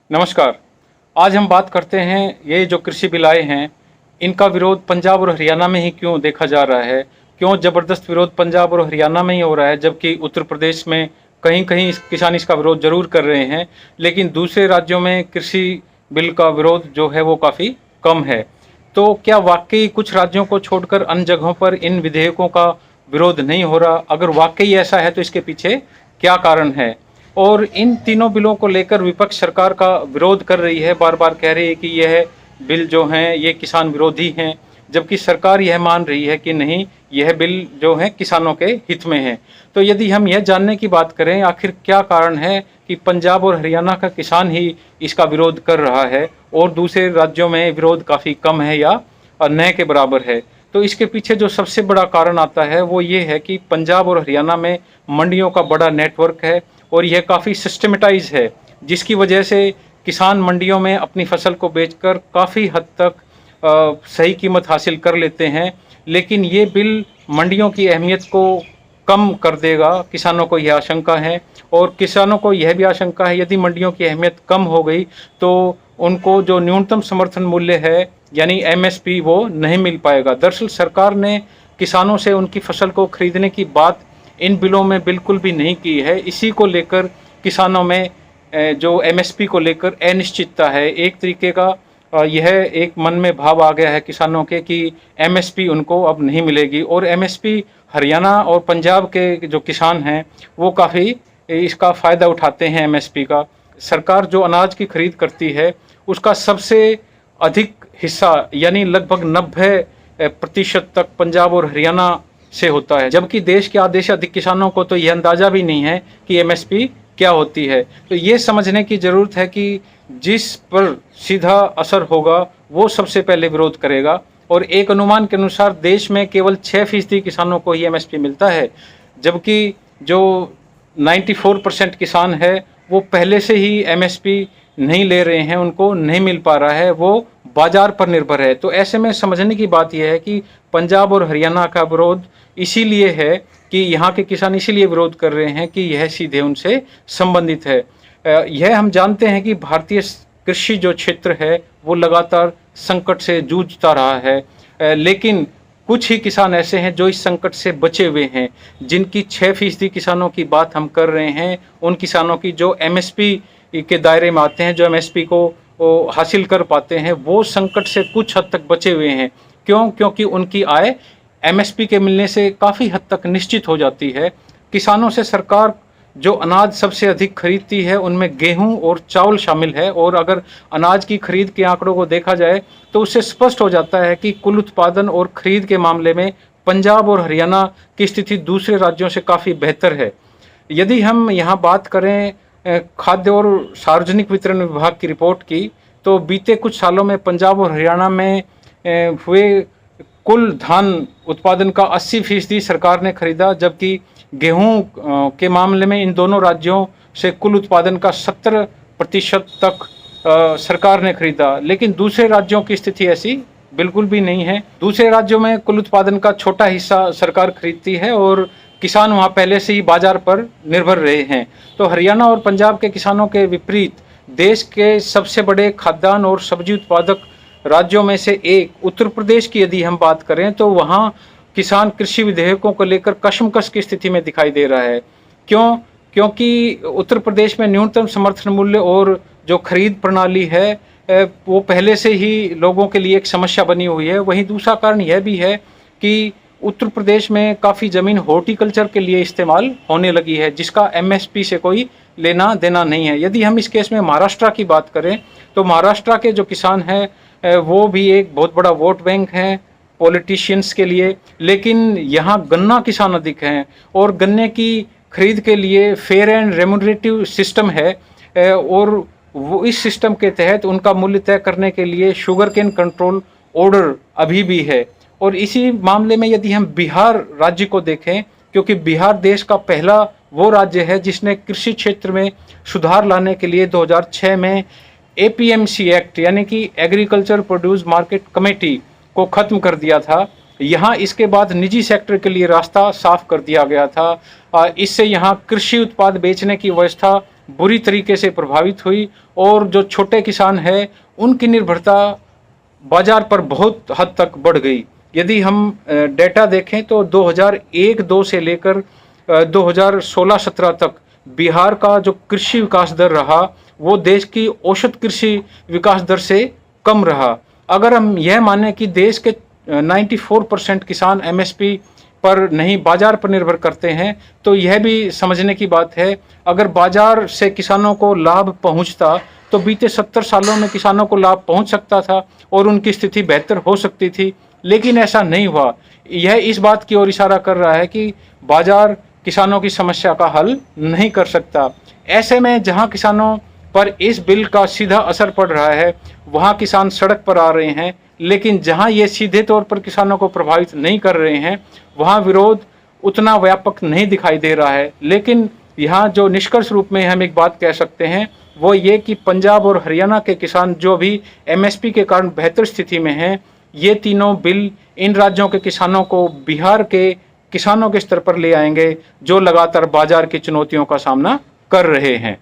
नमस्कार। आज हम बात करते हैं ये जो कृषि बिल आए हैं, इनका विरोध पंजाब और हरियाणा में ही क्यों देखा जा रहा है? क्यों ज़बरदस्त विरोध पंजाब और हरियाणा में ही हो रहा है, जबकि उत्तर प्रदेश में कहीं-कहीं किसान इसका विरोध ज़रूर कर रहे हैं, लेकिन दूसरे राज्यों में कृषि बिल का विरोध जो है वो काफ़ी कम है। तो क्या वाक़ई कुछ राज्यों को छोड़कर अन्य जगहों पर इन विधेयकों का विरोध नहीं हो रहा? अगर वाक़ई ऐसा है तो इसके पीछे क्या कारण है? और इन तीनों बिलों को लेकर विपक्ष सरकार का विरोध कर रही है, बार-बार कह रही है कि यह बिल जो हैं ये किसान विरोधी हैं, जबकि सरकार यह मान रही है कि नहीं, यह बिल जो है किसानों के हित में है। तो यदि हम यह जानने की बात करें आखिर क्या कारण है कि पंजाब और हरियाणा का किसान ही इसका विरोध कर रहा है और दूसरे राज्यों में विरोध काफ़ी कम है या न के बराबर है। तो इसके पीछे जो सबसे बड़ा कारण आता है वो ये है कि पंजाब और हरियाणा में मंडियों का बड़ा नेटवर्क है और यह काफ़ी सिस्टमेटाइज है, जिसकी वजह से किसान मंडियों में अपनी फसल को बेचकर काफ़ी हद तक सही कीमत हासिल कर लेते हैं। लेकिन ये बिल मंडियों की अहमियत को कम कर देगा, किसानों को यह आशंका है। और किसानों को यह भी आशंका है यदि मंडियों की अहमियत कम हो गई तो उनको जो न्यूनतम समर्थन मूल्य है यानी एमएसपी वो नहीं मिल पाएगा। दरअसल सरकार ने किसानों से उनकी फसल को खरीदने की बात इन बिलों में बिल्कुल भी नहीं की है। इसी को लेकर किसानों में जो एमएसपी को लेकर अनिश्चितता है। एक तरीके का यह एक मन में भाव आ गया है किसानों के कि एमएसपी उनको अब नहीं मिलेगी। और एमएसपी हरियाणा और पंजाब के जो किसान हैं वो काफ़ी इसका फ़ायदा उठाते हैं एमएसपी का। सरकार जो अनाज की खरीद करती है उसका सबसे अधिक हिस्सा यानी लगभग 90% तक पंजाब और हरियाणा से होता है, जबकि देश के आधे से अधिक किसानों को तो यह अंदाज़ा भी नहीं है कि एमएसपी क्या होती है। तो ये समझने की ज़रूरत है कि जिस पर सीधा असर होगा वो सबसे पहले विरोध करेगा। और एक अनुमान के अनुसार देश में केवल 6% किसानों को ही एमएसपी मिलता है, जबकि जो 94% किसान है वो पहले से ही एमएसपी नहीं ले रहे हैं, उनको नहीं मिल पा रहा है, वो बाज़ार पर निर्भर है। तो ऐसे में समझने की बात यह है कि पंजाब और हरियाणा का विरोध इसीलिए है कि यहाँ के किसान इसीलिए विरोध कर रहे हैं कि यह सीधे उनसे संबंधित है। यह हम जानते हैं कि भारतीय कृषि जो क्षेत्र है वो लगातार संकट से जूझता रहा है, लेकिन कुछ ही किसान ऐसे हैं जो इस संकट से बचे हुए हैं। जिनकी 6% किसानों की बात हम कर रहे हैं, उन किसानों की जो एमएसपी के दायरे में आते हैं, जो एमएसपी को हासिल कर पाते हैं, वो संकट से कुछ हद तक बचे हुए हैं। क्यों? क्योंकि उनकी आय एमएसपी के मिलने से काफ़ी हद तक निश्चित हो जाती है। किसानों से सरकार जो अनाज सबसे अधिक खरीदती है उनमें गेहूं और चावल शामिल है। और अगर अनाज की खरीद के आंकड़ों को देखा जाए तो उससे स्पष्ट हो जाता है कि कुल उत्पादन और खरीद के मामले में पंजाब और हरियाणा की स्थिति दूसरे राज्यों से काफ़ी बेहतर है। यदि हम यहाँ बात करें खाद्य और सार्वजनिक वितरण विभाग की रिपोर्ट की, तो बीते कुछ सालों में पंजाब और हरियाणा में हुए कुल धान उत्पादन का 80% सरकार ने खरीदा, जबकि गेहूं के मामले में इन दोनों राज्यों से कुल उत्पादन का 70% तक सरकार ने खरीदा। लेकिन दूसरे राज्यों की स्थिति ऐसी बिल्कुल भी नहीं है। दूसरे राज्यों में कुल उत्पादन का छोटा हिस्सा सरकार खरीदती है और किसान वहां पहले से ही बाजार पर निर्भर रहे हैं। तो हरियाणा और पंजाब के किसानों के विपरीत देश के सबसे बड़े खाद्यान्न और सब्जी उत्पादक राज्यों में से एक उत्तर प्रदेश की यदि हम बात करें तो वहाँ किसान कृषि विधेयकों को लेकर कशमकश की स्थिति में दिखाई दे रहा है। क्यों? क्योंकि उत्तर प्रदेश में न्यूनतम समर्थन मूल्य और जो खरीद प्रणाली है वो पहले से ही लोगों के लिए एक समस्या बनी हुई है। वहीं दूसरा कारण यह भी है कि उत्तर प्रदेश में काफ़ी ज़मीन हॉर्टिकल्चर के लिए इस्तेमाल होने लगी है, जिसका एमएसपी से कोई लेना देना नहीं है। यदि हम इस केस में महाराष्ट्र की बात करें तो महाराष्ट्र के जो किसान हैं वो भी एक बहुत बड़ा वोट बैंक है पॉलिटिशियंस के लिए। लेकिन यहाँ गन्ना किसान अधिक हैं और गन्ने की खरीद के लिए फेयर एंड रेम्यूनरेटिव सिस्टम है और वो इस सिस्टम के तहत उनका मूल्य तय करने के लिए शुगर केन कंट्रोल ऑर्डर अभी भी है। और इसी मामले में यदि हम बिहार राज्य को देखें, क्योंकि बिहार देश का पहला वो राज्य है जिसने कृषि क्षेत्र में सुधार लाने के लिए 2006 में एपीएमसी एक्ट यानी कि एग्रीकल्चर प्रोड्यूस मार्केट कमेटी को ख़त्म कर दिया था। यहाँ इसके बाद निजी सेक्टर के लिए रास्ता साफ कर दिया गया था। इससे यहाँ कृषि उत्पाद बेचने की व्यवस्था बुरी तरीके से प्रभावित हुई और जो छोटे किसान हैं उनकी निर्भरता बाजार पर बहुत हद तक बढ़ गई। यदि हम डेटा देखें तो 2001-2 से लेकर 2016-17 तक बिहार का जो कृषि विकास दर रहा वो देश की औसत कृषि विकास दर से कम रहा। अगर हम यह माने कि देश के 94% किसान एमएसपी पर नहीं बाजार पर निर्भर करते हैं, तो यह भी समझने की बात है अगर बाजार से किसानों को लाभ पहुंचता तो बीते 70 सालों में किसानों को लाभ पहुंच सकता था और उनकी स्थिति बेहतर हो सकती थी, लेकिन ऐसा नहीं हुआ। यह इस बात की ओर इशारा कर रहा है कि बाजार किसानों की समस्या का हल नहीं कर सकता। ऐसे में जहां किसानों पर इस बिल का सीधा असर पड़ रहा है वहां किसान सड़क पर आ रहे हैं, लेकिन जहां ये सीधे तौर पर किसानों को प्रभावित नहीं कर रहे हैं वहां विरोध उतना व्यापक नहीं दिखाई दे रहा है। लेकिन यहाँ जो निष्कर्ष रूप में हम एक बात कह सकते हैं वो ये कि पंजाब और हरियाणा के किसान जो भी एमएसपी के कारण बेहतर स्थिति में हैं, ये तीनों बिल इन राज्यों के किसानों को बिहार के किसानों के स्तर पर ले आएंगे जो लगातार बाजार की चुनौतियों का सामना कर रहे हैं।